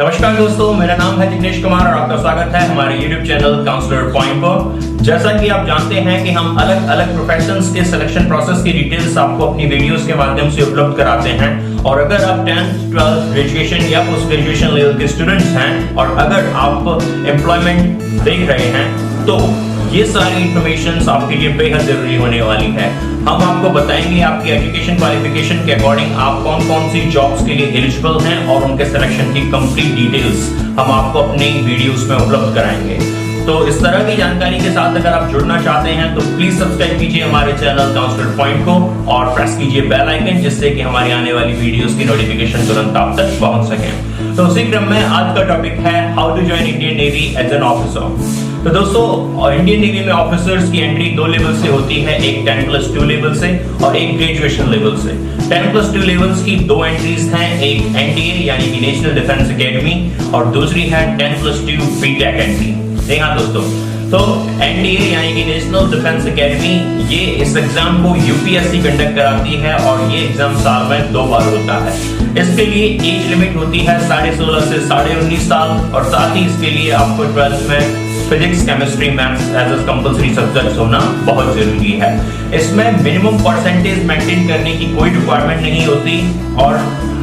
नमस्कार दोस्तों, मेरा नाम है जिग्नेश कुमार और आपका स्वागत है हमारे YouTube चैनल काउंसलर पॉइंट पर। जैसा कि आप जानते हैं कि हम अलग अलग प्रोफेशंस के सिलेक्शन प्रोसेस की डिटेल्स आपको अपनी वीडियोस के माध्यम से उपलब्ध कराते हैं। और अगर आप 10th, 12th, ग्रेजुएशन या पोस्ट ग्रेजुएशन लेवल के स्टूडेंट्स हैं और अगर आप एम्प्लॉयमेंट देख रहे हैं तो ये सारी इंफॉर्मेशन आपके लिए बेहद जरूरी होने वाली है। हम आपको बताएंगे आपकी एजुकेशन क्वालिफिकेशन के अकॉर्डिंग आप कौन कौन सी जॉब्स के लिए एलिजिबल हैं और उनके सिलेक्शन की कंप्लीट डिटेल्स हम आपको अपने वीडियोस में उपलब्ध कराएंगे। तो इस तरह की जानकारी के साथ अगर आप जुड़ना चाहते हैं तो प्लीज सब्सक्राइब कीजिए हमारे चैनल काउंसलर पॉइंट को और प्रेस कीजिए बेल आइकन, जिससे कि हमारी आने वाली वीडियोस की नोटिफिकेशन तुरंत आप तक पहुंच सके। तो उसी क्रम में आज का टॉपिक है how to join Indian navy as an officer. तो दोस्तों, इंडियन नेवी में ऑफिसर्स की एंट्री दो लेवल से होती है, एक 10+2 लेवल से और एक ग्रेजुएशन लेवल से। 10+2 लेवल्स की दो एंट्रीज हैं, एक एनडीए यानी कि नेशनल डिफेंस एकेडमी और दूसरी है 10+2 बीटेक एंट्री। जी हाँ दोस्तों, तो एनडीए यानी कि नेशनल डिफेंस एकेडमी ये इस एग्जाम को यूपीएससी कंडक्ट कराती है और ये एग्जाम साल में 2 बार होता है। इसके लिए एज लिमिट होती है 16.5 से 19.5 साल और साथ ही इसके लिए आपको 12th में physics, chemistry, maths as a compulsory subjects होना बहुत जरूरी है। इसमें मिनिमम परसेंटेज मेंटेन करने की कोई रिक्वायरमेंट नहीं होती और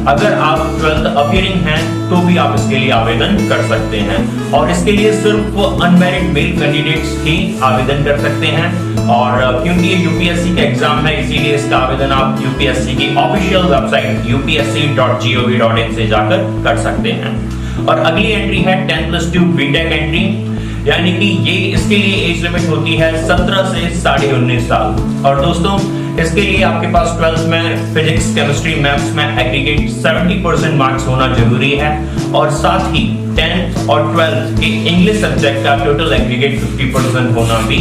अगर आप 12th अपीयरिंग हैं तो भी आप इसके लिए आवेदन कर सकते हैं और इसके लिए सिर्फ अनमैरिड मेल कैंडिडेट्स ही आवेदन कर सकते हैं। और क्योंकि ये यूपीएससी का एग्जाम है इसीलिए इसका आवेदन आप यूपीएससी की ऑफिशियल वेबसाइट upsc.gov.in से जाकर कर सकते हैं। और अगली एंट्री है 10+2 बीटेक एंट्री, यानी कि ये इसके लिए एज लिमिट होती है 17 से 19.5 साल। और दोस्तों, इसके लिए आपके पास 12th में फिजिक्स, केमिस्ट्री, मैथ्स में एग्रीगेट 70% मार्क्स होना जरूरी है और साथ ही 10th और 12th के इंग्लिश सब्जेक्ट का टोटल एग्रीगेट 50% होना भी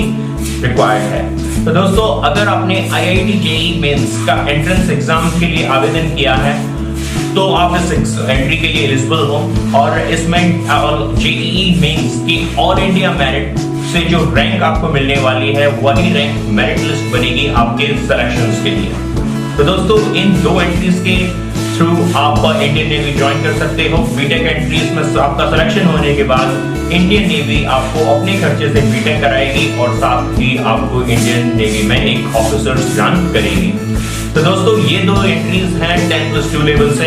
रिक्वायर्ड है। तो दोस्तों, अगर आपने IIT JEE मेंस का एंट्रेंस एग्जाम के लिए आवेदन किया है तो आप इस एंट्री के लिए एलिजिबल हो और इसमें JEE मेंस की ऑल इंडिया मेरिट से जो रैंक आपको मिलने वाली है वही रैंक मेरिट लिस्ट बनेगी आपके सिलेक्शंस के लिए। तो दोस्तों, इन दो एंट्रीज के थ्रू आप इंडियन नेवी ज्वाइन कर सकते हो। बीटेक एंट्रीज में आपका सिलेक्शन होने के बाद इंडियन नेवी आपको अपने खर्चे से बीटेक कराएगी और साथ ही आपको इंडियन नेवी में एक ऑफिसर ज्वाइन करेगी। तो दोस्तों, ये दो एंट्रीज हैं 10+2 लेवल से।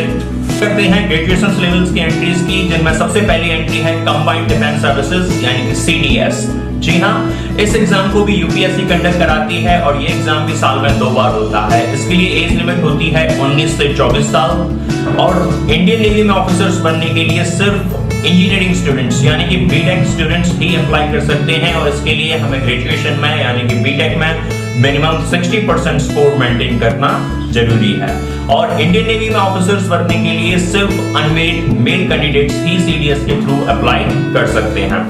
करते हैं ग्रेजुएशन लेवल्स की एंट्रीज की, जिनमें सबसे पहली एंट्री है कंबाइंड डिफेंस सर्विसेज यानी कि CDS। जी हाँ, इस एग्जाम को भी यूपीएससी कंडक्ट कराती है और ये एग्जाम भी साल में 2 बार होता है। इसके लिए एज लिमिट होती है 19 से 24 साल और इंडियन नेवी में ऑफिसर्स बनने के लिए सिर्फ इंजीनियरिंग स्टूडेंट्स यानी कि बीटेक स्टूडेंट्स ही अप्लाई कर सकते हैं और इसके लिए हमें ग्रेजुएशन में यानी कि बीटेक में मिनिमम 60% स्कोर मेंटेन करना जरूरी है। और इंडियन नेवी में ऑफिसर्स बनने के लिए सिर्फ अनमेरिड मेल कैंडिडेट्स ही CDS के थ्रू अप्लाई कर सकते हैं।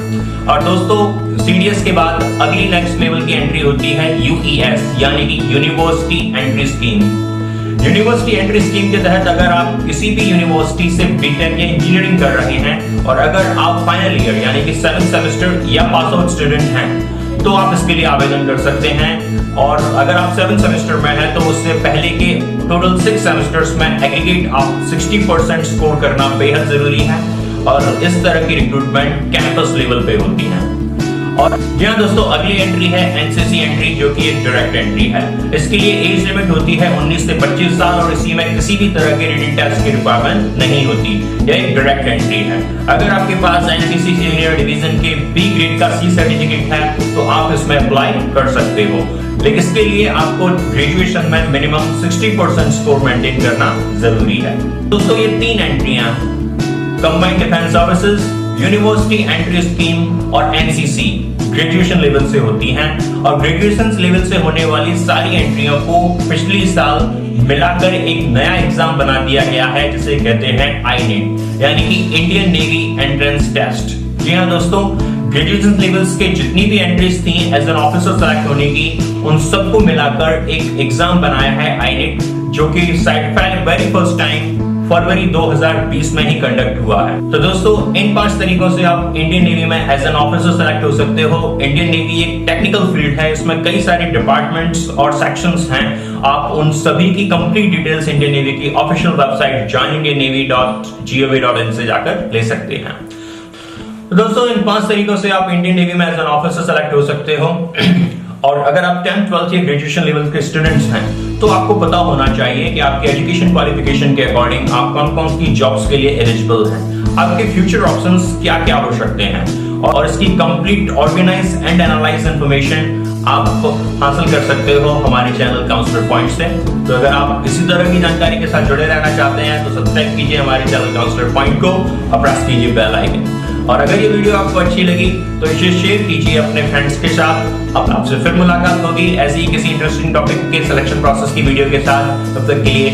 और दोस्तों, CDS के बाद अगली नेक्स्ट लेवल की एंट्री होती है UES यानी कि university entry scheme. University entry scheme के तहत अगर आप किसी भी यूनिवर्सिटी से बीटेक या इंजीनियरिंग कर रहे हैं और अगर आप फाइनल ईयर यानी कि 7th सेमेस्टर या पास आउट स्टूडेंट हैं तो आप इसके लिए आवेदन कर सकते हैं। और अगर आप 7th सेमेस्टर में हैं तो उससे पहले के टोटल 6 सेमेस्टर्स में एग्रीगेट आप 60% स्कोर करना बेहद जरूरी है और इस तरह की रिक्रूटमेंट कैंपस लेवल पे होती है। और जी हाँ दोस्तों, अगली एंट्री है NCC एंट्री, जो कि एक डायरेक्ट एंट्री है। इसके लिए एज लिमिट होती है 19 से 25 साल और इसी में किसी भी तरह के रिटन टेस्ट की रिक्वायरमेंट नहीं होती। यह एक डायरेक्ट एंट्री है। अगर आपके पास NCC सीनियर डिवीजन के B ग्रेड का C सर्टिफिकेट है तो आप इसमें अप्लाई कर सकते हो, लेकिन इसके लिए आपको ग्रेजुएशन में मिनिमम 60% स्कोर मेंटेन करना जरूरी है। दोस्तों, ये 3 एंट्रियां combined defence services, university entry scheme और NCC ग्रेजुएशन लेवल से होती हैं और ग्रेजुएशन लेवल से होने वाली सारी एंट्रियों को पिछली साल मिलाकर एक नया एग्जाम बना दिया गया है जिसे कहते हैं INET यानी कि इंडियन नेवी एंट्रेंस टेस्ट। जी हाँ दोस्तों, ग्रेजुएशन लेवल्स के जितनी भी एंट्रीज थी एज एन ऑफिसर सेलेक्ट होने की उन सबको मिलाकर एक एग्जाम बनाया है INET, जो कि वेरी फर्स्ट टाइम फरवरी 2020 में ही कंडक्ट हुआ है। तो दोस्तों इन 5 तरीकों से आप इंडियन नेवी में एज एन ऑफिसर सेलेक्ट हो सकते हो। इंडियन नेवी एक टेक्निकल फील्ड है, इसमें कई सारे डिपार्टमेंट्स और सेक्शंस हैं। आप उन सभी की कंप्लीट डिटेल्स इंडियन नेवी की ऑफिशियल वेबसाइट joinindiannavy.gov.in से जाकर ले सकते हैं। तो दोस्तों इन 5 तरीकों से आप इंडियन नेवी में एज एन ऑफिसर सेलेक्ट हो सकते हो। और अगर आप 10th 12th या ग्रेजुएशन लेवल के स्टूडेंट्स हैं तो आपको पता होना चाहिए कि आपके एजुकेशन क्वालिफिकेशन के अकॉर्डिंग आप कौन कौन सी जॉब्स के लिए एलिजिबल हैं, आपके फ्यूचर ऑप्शंस क्या क्या हो सकते हैं, और इसकी complete organise and analyse information आप हासिल कर सकते हो हमारे चैनल काउंसलर पॉइंट से। तो अगर आप इसी तरह की जानकारी के साथ जुड़े रहना चाहते हैं तो सब्सक्राइब कीजिए हमारे चैनल काउंसलर पॉइंट को और प्रेस कीजिए बेल आइकन। और अगर ये वीडियो आपको अच्छी लगी तो इसे शेयर कीजिए अपने फ्रेंड्स के साथ। अब आपसे फिर मुलाकात होगी ऐसी ही किसी इंटरेस्टिंग टॉपिक के सिलेक्शन प्रोसेस की वीडियो के साथ। तब तक के लिए